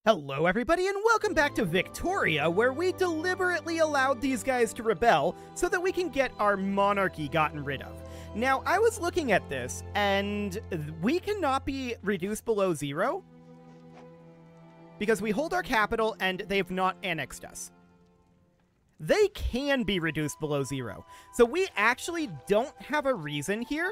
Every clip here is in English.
Hello everybody and welcome back to Victoria, where we deliberately allowed these guys to rebel so that we can get our monarchy gotten rid of. Now, I was looking at this, and we cannot be reduced below 0 because we hold our capital and they've not annexed us. They can be reduced below 0, so we actually don't have a reason here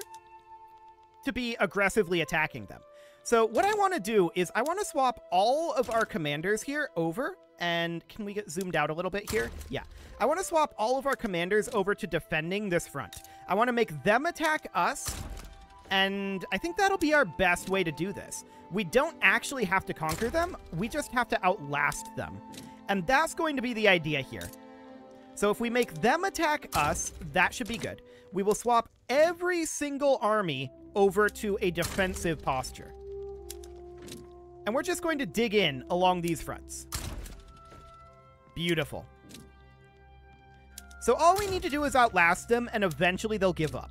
to be aggressively attacking them. So what I want to do is I want to swap all of our commanders here over, and can we get zoomed out a little bit here? Yeah. I want to swap all of our commanders over to defending this front. I want to make them attack us, and I think that'll be our best way to do this. We don't actually have to conquer them, we just have to outlast them. And that's going to be the idea here. So if we make them attack us, that should be good. We will swap every single army over to a defensive posture. And we're just going to dig in along these fronts. Beautiful. So all we need to do is outlast them, and eventually they'll give up.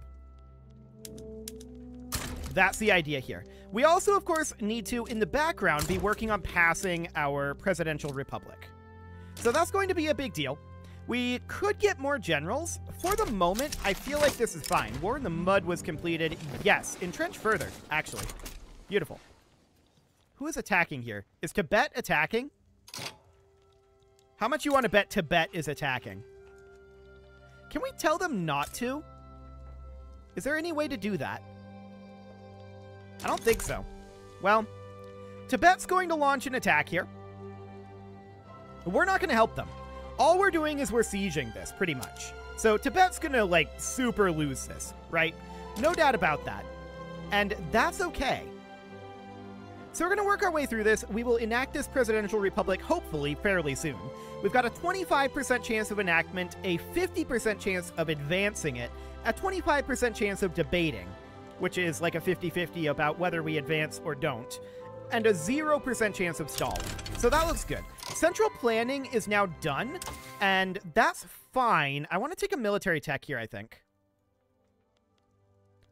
That's the idea here. We also, of course, need to, in the background, be working on passing our presidential republic. So that's going to be a big deal. We could get more generals. For the moment, I feel like this is fine. War in the Mud was completed. Yes, entrench further, actually. Beautiful. Who is attacking here? Is Tibet attacking? How much you want to bet Tibet is attacking? Can we tell them not to? Is there any way to do that? I don't think so. Well, Tibet's going to launch an attack here. We're not going to help them. All we're doing is we're sieging this, pretty much. So Tibet's going to, like, super lose this, right? No doubt about that. And that's okay. So we're going to work our way through this. We will enact this presidential republic, hopefully, fairly soon. We've got a 25% chance of enactment, a 50% chance of advancing it, a 25% chance of debating, which is like a 50-50 about whether we advance or don't, and a 0% chance of stalling. So that looks good. Central planning is now done, and that's fine. I want to take a military tech here, I think.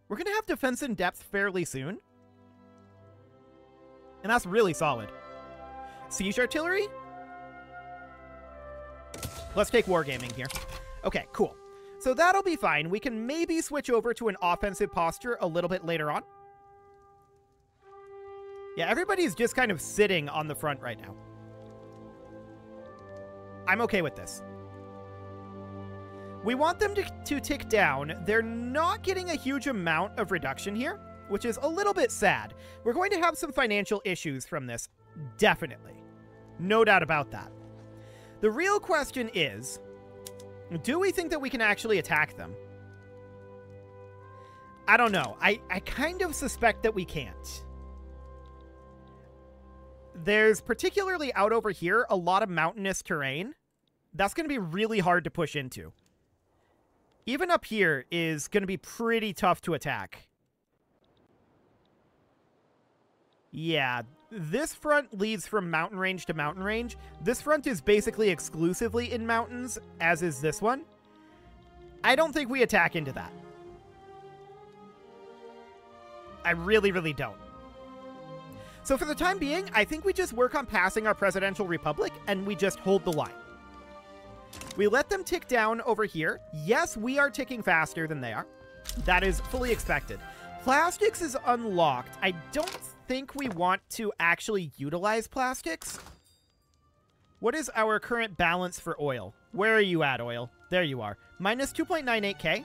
We're going to have defense in depth fairly soon. And that's really solid. Siege artillery? Let's take wargaming here. Okay, cool. So that'll be fine. We can maybe switch over to an offensive posture a little bit later on. Yeah, everybody's just kind of sitting on the front right now. I'm okay with this. We want them to tick down. They're not getting a huge amount of reduction here, which is a little bit sad. We're going to have some financial issues from this, definitely. No doubt about that. The real question is, do we think that we can actually attack them? I don't know. I kind of suspect that we can't. There's particularly out over here a lot of mountainous terrain. That's going to be really hard to push into. Even up here is going to be pretty tough to attack. Yeah, this front leads from mountain range to mountain range. This front is basically exclusively in mountains, as is this one. I don't think we attack into that. I really, really don't. So for the time being, I think we just work on passing our presidential republic, and we just hold the line. We let them tick down over here. Yes, we are ticking faster than they are. That is fully expected. Plastics is unlocked. I don't think we want to actually utilize plastics. What is our current balance for oil? Where are you at, oil? There you are. Minus 2.98k.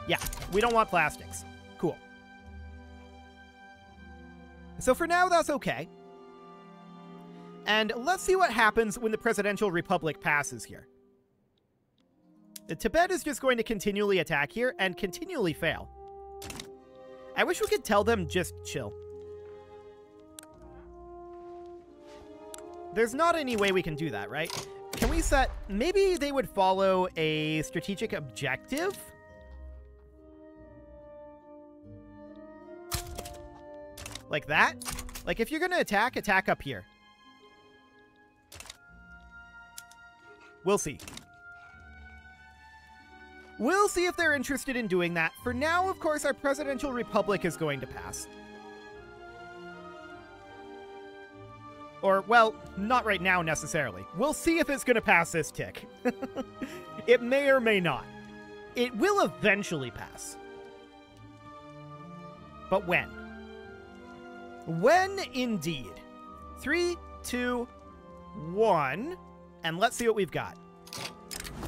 Yeah, we don't want plastics. Cool. So for now, that's okay. And let's see what happens when the presidential republic passes here. The Tibet is just going to continually attack here and continually fail. I wish we could tell them just chill. There's not any way we can do that, right? Can we set... Maybe they would follow a strategic objective? Like that? Like, if you're going to attack, attack up here. We'll see. We'll see if they're interested in doing that. For now, of course, our presidential republic is going to pass. Or, well, not right now necessarily. We'll see if it's going to pass this tick. It may or may not. It will eventually pass. But when? When indeed? 3, 2, 1. And let's see what we've got.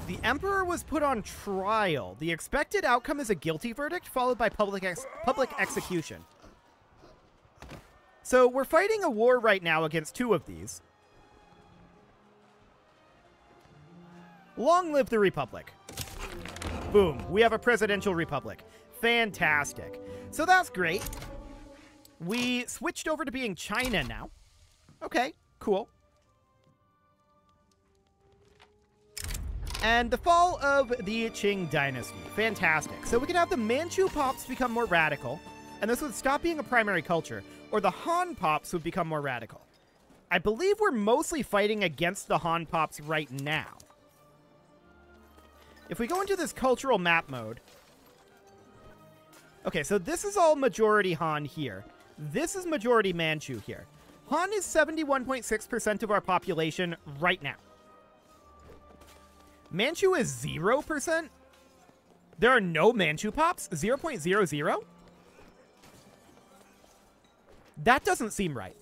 The Emperor was put on trial. The expected outcome is a guilty verdict followed by public execution. So we're fighting a war right now against 2 of these. Long live the Republic. Boom. We have a presidential republic. Fantastic. So that's great. We switched over to being China now. Okay, cool. And the fall of the Qing dynasty. Fantastic. So we could have the Manchu pops become more radical, and this would stop being a primary culture, or the Han pops would become more radical. I believe we're mostly fighting against the Han pops right now. If we go into this cultural map mode... Okay, so this is all majority Han here. This is majority Manchu here. Han is 71.6% of our population right now. Manchu is 0%? There are no Manchu pops? 0.00? That doesn't seem right.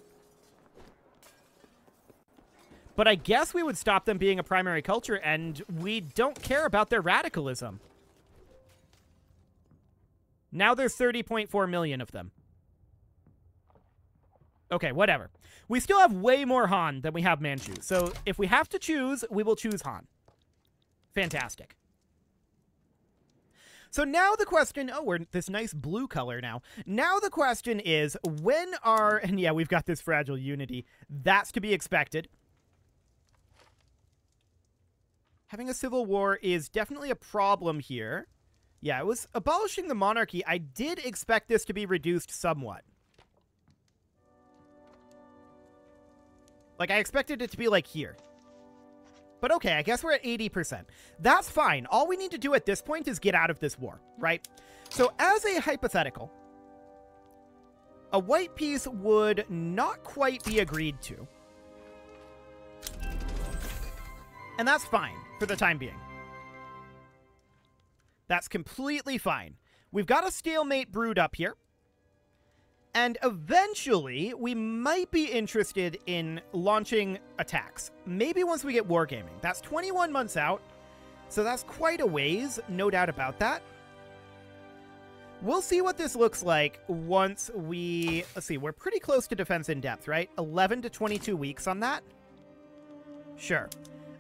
But I guess we would stop them being a primary culture, and we don't care about their radicalism. Now there's 30.4 million of them. Okay, whatever. We still have way more Han than we have Manchu, so if we have to choose, we will choose Han. Fantastic. So now the question... Oh, we're this nice blue color now. Now the question is, when are... And yeah, we've got this fragile unity. That's to be expected. Having a civil war is definitely a problem here. Yeah, it was abolishing the monarchy. I did expect this to be reduced somewhat. Like, I expected it to be like here. But okay, I guess we're at 80%. That's fine. All we need to do at this point is get out of this war, right? So as a hypothetical, a white peace would not quite be agreed to. And that's fine for the time being. That's completely fine. We've got a stalemate brewed up here. And eventually, we might be interested in launching attacks. Maybe once we get wargaming. That's 21 months out, so that's quite a ways, no doubt about that. We'll see what this looks like once we... Let's see, we're pretty close to defense in depth, right? 11 to 22 weeks on that? Sure.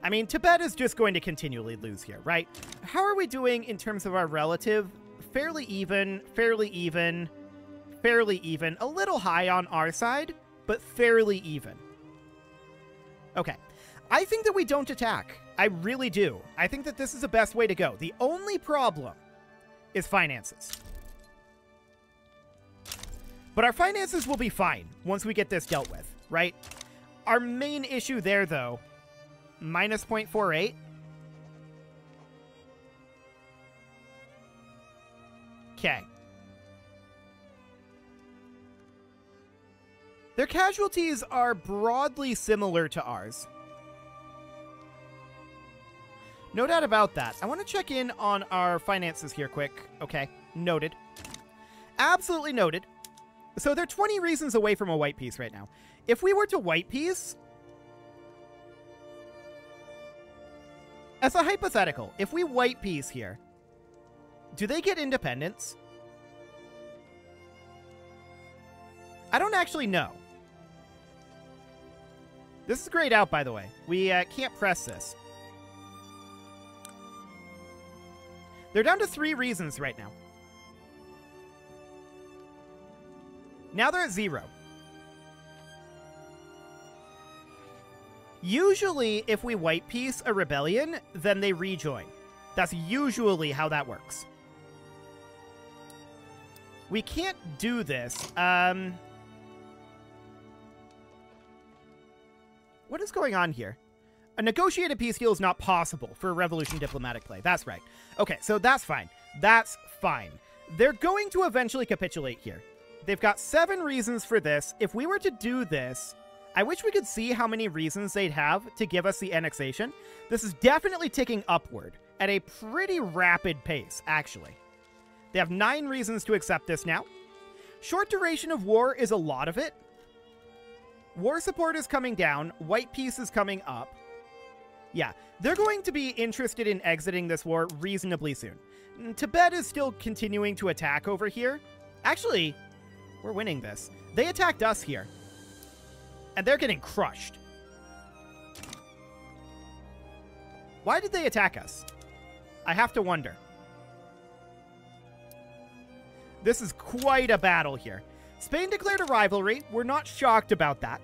I mean, Tibet is just going to continually lose here, right? How are we doing in terms of our relative? Fairly even, fairly even... Fairly even. A little high on our side, but fairly even. Okay. I think that we don't attack. I really do. I think that this is the best way to go. The only problem is finances. But our finances will be fine once we get this dealt with, right? Our main issue there, though, minus 0.48. Okay. Their casualties are broadly similar to ours. No doubt about that. I want to check in on our finances here quick. Okay, noted. Absolutely noted. So they're 20 reasons away from a white peace right now. If we were to white peace... As a hypothetical, if we white peace here, do they get independence? I don't actually know. This is grayed out, by the way. We can't press this. They're down to 3 reasons right now. Now they're at 0. Usually, if we white peace a rebellion, then they rejoin. That's usually how that works. We can't do this. What is going on here? A negotiated peace deal is not possible for a revolution diplomatic play. That's right. Okay, so that's fine. That's fine. They're going to eventually capitulate here. They've got 7 reasons for this. If we were to do this, I wish we could see how many reasons they'd have to give us the annexation. This is definitely ticking upward at a pretty rapid pace, actually. They have 9 reasons to accept this now. Short duration of war is a lot of it. War support is coming down. White peace is coming up. Yeah, they're going to be interested in exiting this war reasonably soon. Tibet is still continuing to attack over here. Actually, we're winning this. They attacked us here. And they're getting crushed. Why did they attack us? I have to wonder. This is quite a battle here. Spain declared a rivalry. We're not shocked about that.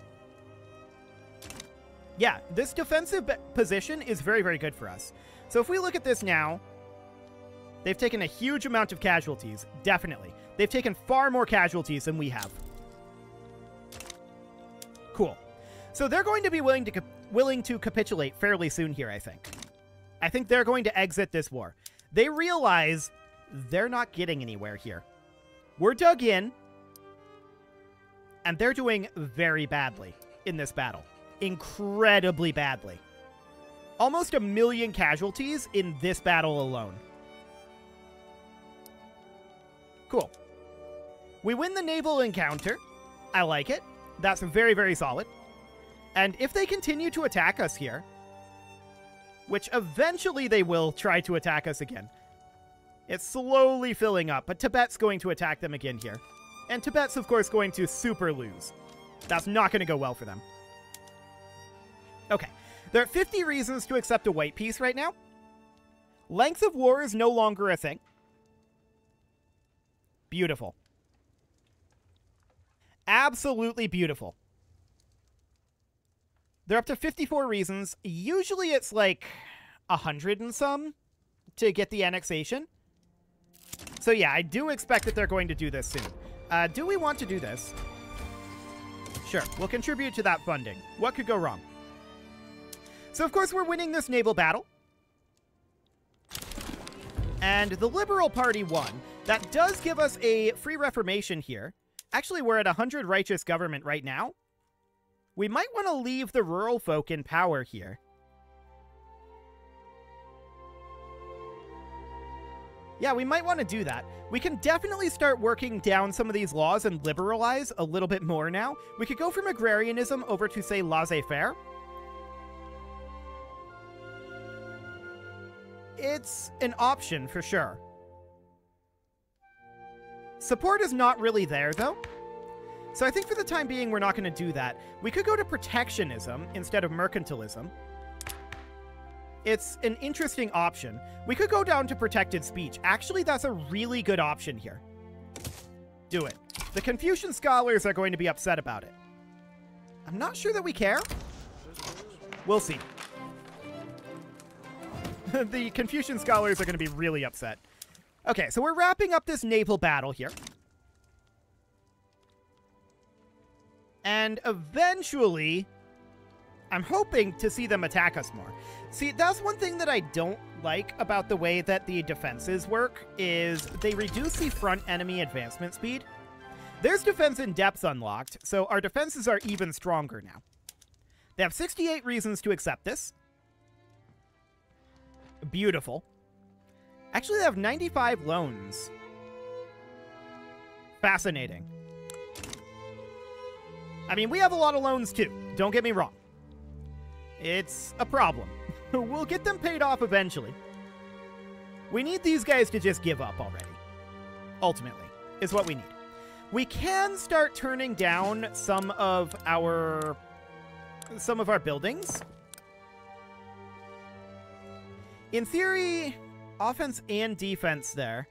Yeah, this defensive position is very, very good for us. So if we look at this now, they've taken a huge amount of casualties. Definitely. They've taken far more casualties than we have. Cool. So they're going to be willing to capitulate fairly soon here, I think. I think they're going to exit this war. They realize they're not getting anywhere here. We're dug in, and they're doing very badly in this battle. Incredibly badly. Almost 1 million casualties in this battle alone. Cool. We win the naval encounter. I like it. That's very, very solid. And if they continue to attack us here, which eventually they will try to attack us again. It's slowly filling up, but Tibet's going to attack them again here. And Tibet's, of course, going to super lose. That's not going to go well for them. Okay. There are 50 reasons to accept a white peace right now. Length of war is no longer a thing. Beautiful. Absolutely beautiful. They're up to 54 reasons. Usually it's like 100 and some to get the annexation. So yeah, I do expect that they're going to do this soon. Do we want to do this? Sure, we'll contribute to that funding. What could go wrong? So of course we're winning this naval battle. And the Liberal Party won. That does give us a free reformation here. Actually, we're at 100 righteous government right now. We might want to leave the rural folk in power here. Yeah, we might want to do that. We can definitely start working down some of these laws and liberalize a little bit more now. We could go from agrarianism over to, say, laissez-faire. It's an option for sure. Support is not really there, though. So I think for the time being, we're not going to do that. We could go to protectionism instead of mercantilism. It's an interesting option. We could go down to protected speech. Actually, that's a really good option here. Do it. The Confucian scholars are going to be upset about it. I'm not sure that we care. We'll see. The Confucian scholars are going to be really upset. Okay, so we're wrapping up this naval battle here. And eventually, I'm hoping to see them attack us more. See, that's one thing that I don't like about the way that the defenses work, is they reduce the front enemy advancement speed. There's defense in depth unlocked, so our defenses are even stronger now. They have 68 reasons to accept this. Beautiful. Actually, they have 95 loans. Fascinating. I mean, we have a lot of loans too. Don't get me wrong. It's a problem. We'll get them paid off eventually. We need these guys to just give up already. Ultimately, is what we need. We can start turning down some of our buildings. In theory, offense and defense there.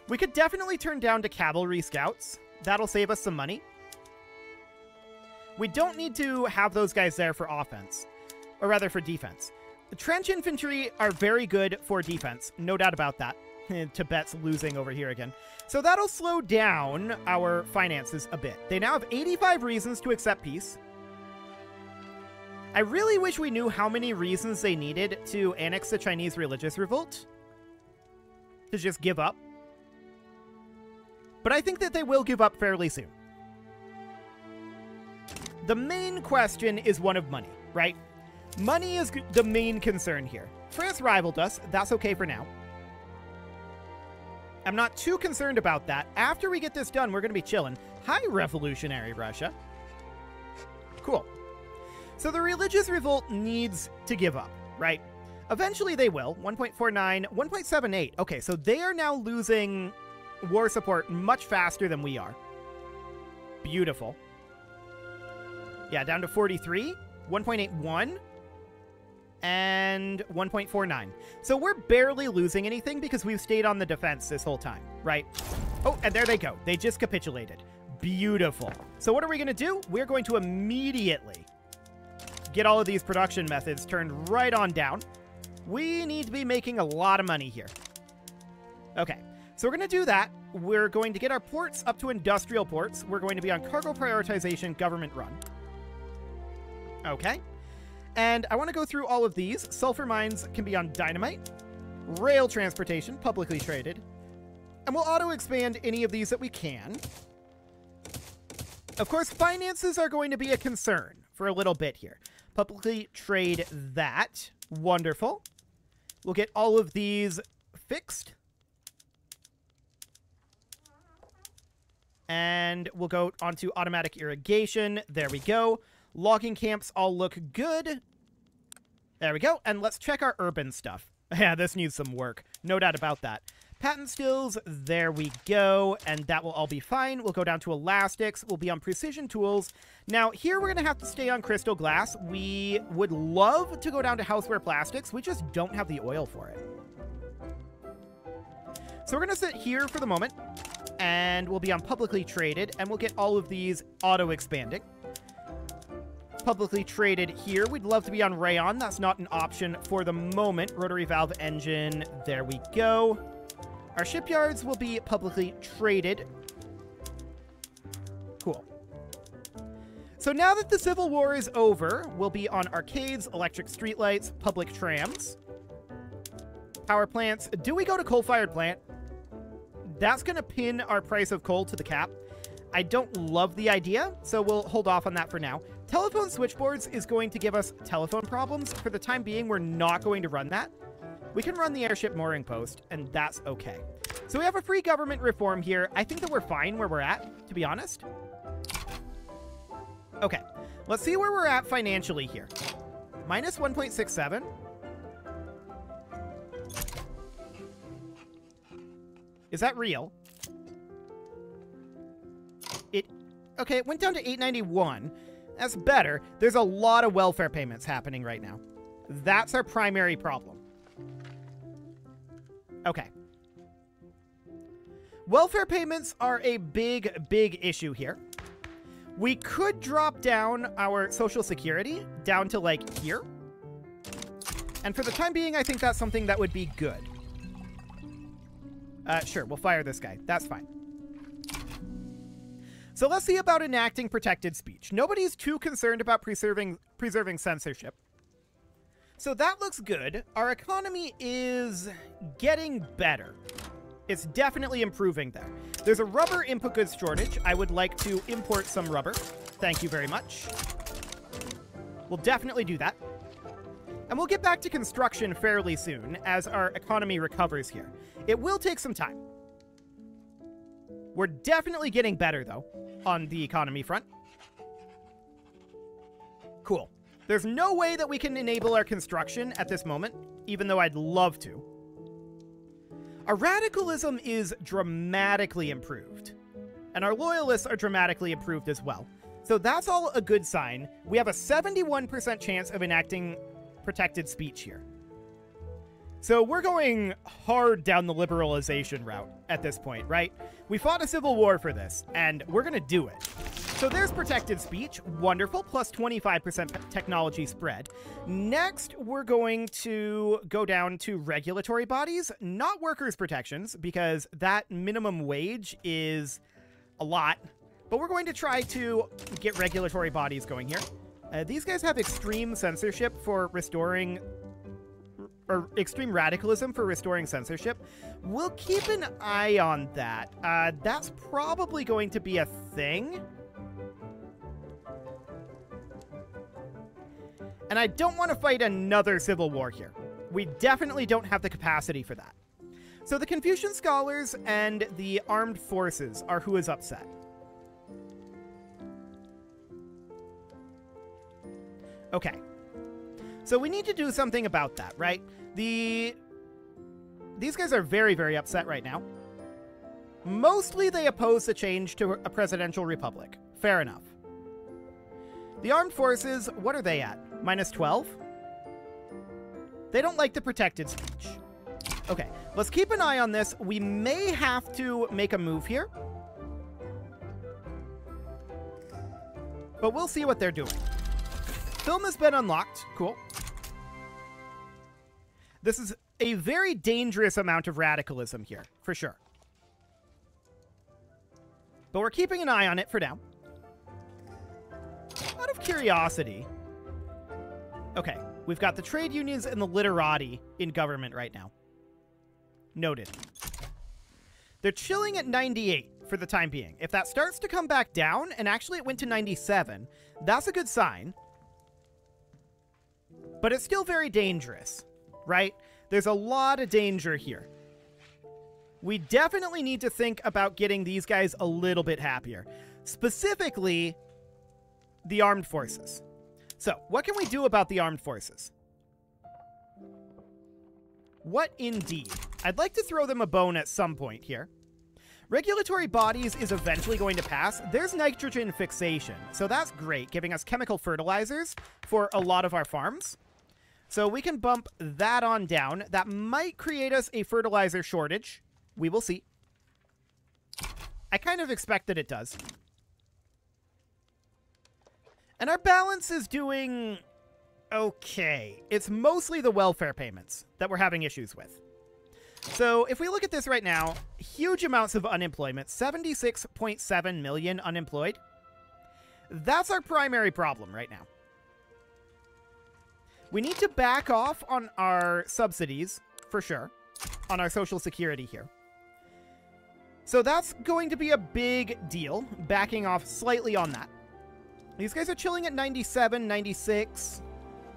We could definitely turn down to cavalry scouts. That'll save us some money. We don't need to have those guys there for offense, or rather for defense. The trench infantry are very good for defense, no doubt about that. Tibet's losing over here again. So that'll slow down our finances a bit. They now have 85 reasons to accept peace. I really wish we knew how many reasons they needed to annex the Chinese religious revolt. To just give up. But I think that they will give up fairly soon. the main question is one of money, right? Money is the main concern here. France rivaled us. That's okay for now. I'm not too concerned about that. After we get this done, we're going to be chilling. Hi, revolutionary Russia. Cool. So the religious revolt needs to give up, right? Eventually they will. 1.49, 1.78. Okay, so they are now losing war support much faster than we are. Beautiful. Yeah, down to 43, 1.81, and 1.49. So we're barely losing anything because we've stayed on the defense this whole time, right? Oh, and there they go. They just capitulated. Beautiful. So what are we going to do? We're going to immediately get all of these production methods turned right on down. We need to be making a lot of money here. Okay, so we're going to do that. We're going to get our ports up to industrial ports. We're going to be on cargo prioritization, government run. Okay. And I want to go through all of these. Sulfur mines can be on dynamite. Rail transportation, publicly traded. And we'll auto-expand any of these that we can. Of course, finances are going to be a concern for a little bit here. Publicly trade that. Wonderful. We'll get all of these fixed. And we'll go onto automatic irrigation. There we go. Logging camps all look good. There we go. And let's check our urban stuff. Yeah, this needs some work. No doubt about that. Patent stills. There we go. And that will all be fine. We'll go down to elastics. We'll be on precision tools. Now, here we're going to have to stay on crystal glass. We would love to go down to houseware plastics. We just don't have the oil for it. So we're going to sit here for the moment. And we'll be on publicly traded. And we'll get all of these auto-expanding. Publicly traded here. We'd love to be on rayon. That's not an option for the moment. Rotary valve engine. There we go. Our shipyards will be publicly traded. Cool. So now that the Civil War is over, we'll be on arcades, electric streetlights, public trams, power plants. Do we go to coal-fired plant? That's going to pin our price of coal to the cap. I don't love the idea, so we'll hold off on that for now. Telephone switchboards is going to give us telephone problems. For the time being, we're not going to run that. We can run the airship mooring post, and that's okay. So we have a free government reform here. I think that we're fine where we're at, to be honest. Okay, let's see where we're at financially here. Minus 1.67. Is that real? Okay, it went down to 891. That's better. There's a lot of welfare payments happening right now. That's our primary problem. Okay. Welfare payments are a big, big issue here. We could drop down our Social Security down to, like, here. And for the time being, I think that's something that would be good. Sure, we'll fire this guy. That's fine. So let's see about enacting protected speech. Nobody's too concerned about preserving censorship. So that looks good. Our economy is getting better. It's definitely improving there. There's a rubber input goods shortage. I would like to import some rubber. Thank you very much. We'll definitely do that. And we'll get back to construction fairly soon as our economy recovers here. It will take some time. We're definitely getting better, though, on the economy front. Cool. There's no way that we can enable our construction at this moment, even though I'd love to. Our radicalism is dramatically improved, and our loyalists are dramatically improved as well. So that's all a good sign. We have a 71% chance of enacting protected speech here. So we're going hard down the liberalization route at this point, right? We fought a civil war for this, and we're going to do it. So there's protected speech. Wonderful. Plus 25% technology spread. Next, we're going to go down to regulatory bodies, not workers' protections, because that minimum wage is a lot. But we're going to try to get regulatory bodies going here. These guys have extreme censorship for restoring... or extreme radicalism for restoring censorship. We'll keep an eye on that. That's probably going to be a thing. And I don't want to fight another civil war here. We definitely don't have the capacity for that. So the Confucian scholars and the armed forces are who is upset. Okay. So we need to do something about that, right? These guys are very, very upset right now. Mostly they oppose the change to a presidential republic. Fair enough. The armed forces, what are they at? -12? They don't like the protected speech. Okay, let's keep an eye on this. We may have to make a move here. But we'll see what they're doing. Film has been unlocked. Cool. This is a very dangerous amount of radicalism here, for sure. But we're keeping an eye on it for now. Out of curiosity. Okay, we've got the trade unions and the literati in government right now. Noted. They're chilling at 98 for the time being. If that starts to come back down, and actually it went to 97, that's a good sign. But it's still very dangerous, right? There's a lot of danger here. We definitely need to think about getting these guys a little bit happier. Specifically, the armed forces. So, what can we do about the armed forces? What indeed? I'd like to throw them a bone at some point here. Regulatory bodies is eventually going to pass. There's nitrogen fixation, so that's great, giving us chemical fertilizers for a lot of our farms. So we can bump that on down. That might create us a fertilizer shortage. We will see. I kind of expect that it does. And our balance is doing okay. It's mostly the welfare payments that we're having issues with. So if we look at this right now, huge amounts of unemployment, 76.7 million unemployed. That's our primary problem right now. We need to back off on our subsidies, for sure, on our Social Security here. So that's going to be a big deal, backing off slightly on that. These guys are chilling at 97, 96.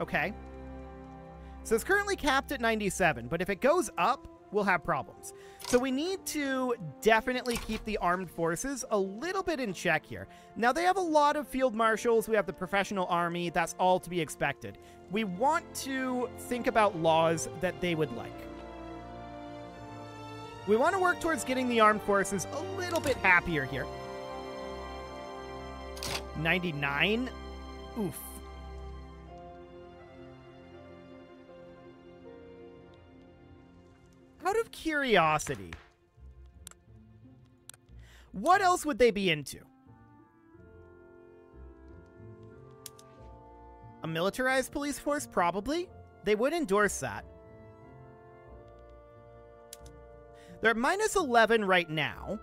Okay. So it's currently capped at 97, but if it goes up, we'll have problems. So we need to definitely keep the armed forces a little bit in check here. Now, they have a lot of field marshals. We have the professional army. That's all to be expected. We want to think about laws that they would like. We want to work towards getting the armed forces a little bit happier here. 99? Oof. Out of curiosity, what else would they be into? A militarized police force? Probably. They would endorse that. They're at -11 right now.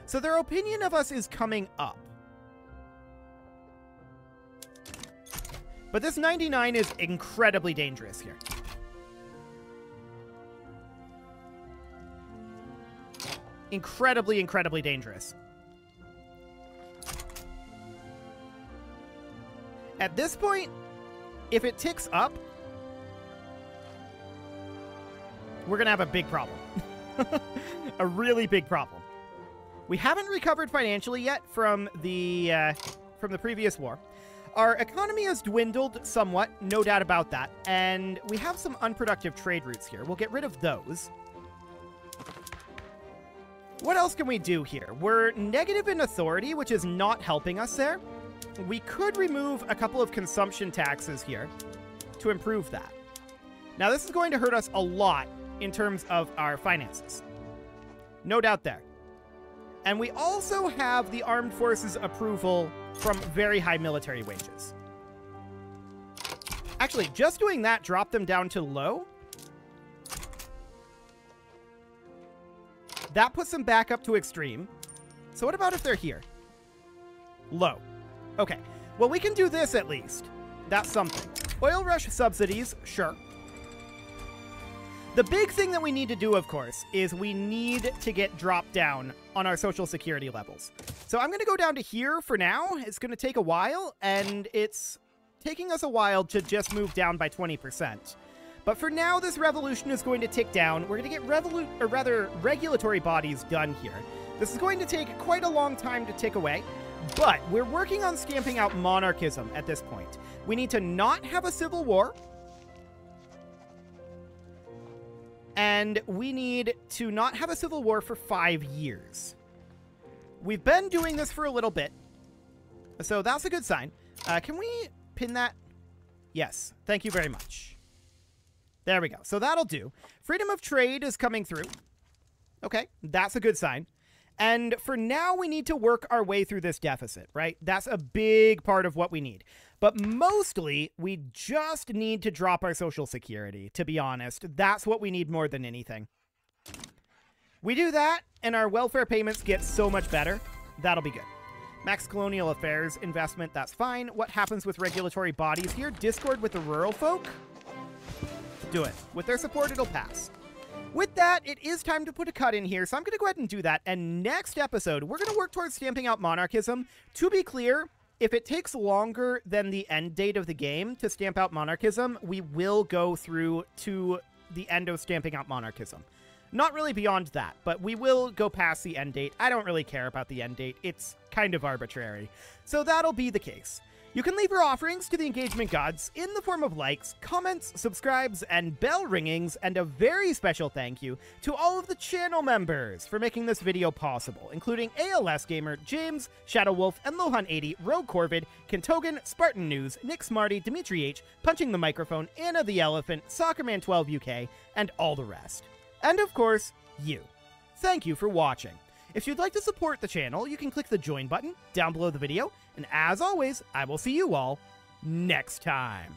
So their opinion of us is coming up. But this 99 is incredibly dangerous here. Incredibly, incredibly dangerous. At this point, if it ticks up, we're going to have a big problem. A really big problem. We haven't recovered financially yet from the previous war. Our economy has dwindled somewhat, no doubt about that, and we have some unproductive trade routes here. We'll get rid of those. What else can we do here? We're negative in authority, which is not helping us there. We could remove a couple of consumption taxes here to improve that. Now, this is going to hurt us a lot in terms of our finances. No doubt there. And we also have the armed forces approval from very high military wages. Actually, just doing that dropped them down to low. That puts them back up to extreme. So what about if they're here? Low. Okay. Well, we can do this at least. That's something. Oil rush subsidies, sure. The big thing that we need to do, of course, is we need to get dropped down on our Social Security levels. So I'm going to go down to here for now. It's going to take a while, and it's taking us a while to just move down by 20%. But for now, this revolution is going to tick down. We're going to get regulatory bodies done here. This is going to take quite a long time to tick away, but we're working on stamping out monarchism at this point. We need to not have a civil war, and we need to not have a civil war for 5 years. We've been doing this for a little bit, so that's a good sign. Can we pin that? Yes, thank you very much. There we go. So that'll do. Freedom of trade is coming through. Okay, that's a good sign. And for now, we need to work our way through this deficit, right? That's a big part of what we need. But mostly, we just need to drop our social security, to be honest. That's what we need more than anything. We do that, and our welfare payments get so much better. That'll be good. Max Colonial Affairs investment, that's fine. What happens with regulatory bodies here? Discord with the rural folk? Do it. With their support, it'll pass. With that, it is time to put a cut in here, so I'm going to go ahead and do that. And next episode, we're going to work towards stamping out monarchism. To be clear, if it takes longer than the end date of the game to stamp out monarchism, we will go through to the end of stamping out monarchism. Not really beyond that, but we will go past the end date. I don't really care about the end date. It's kind of arbitrary. So that'll be the case. You can leave your offerings to the engagement gods in the form of likes, comments, subscribes, and bell ringings, and a very special thank you to all of the channel members for making this video possible, including ALS Gamer, James, Shadow Wolf, and Lohan80, Rogue Corvid, Kentogan, Spartan News, Nick Smarty, Dimitri H, Punching the Microphone, Anna the Elephant, Soccerman12 UK, and all the rest. And of course, you. Thank you for watching. If you'd like to support the channel, you can click the join button down below the video, and as always, I will see you all next time.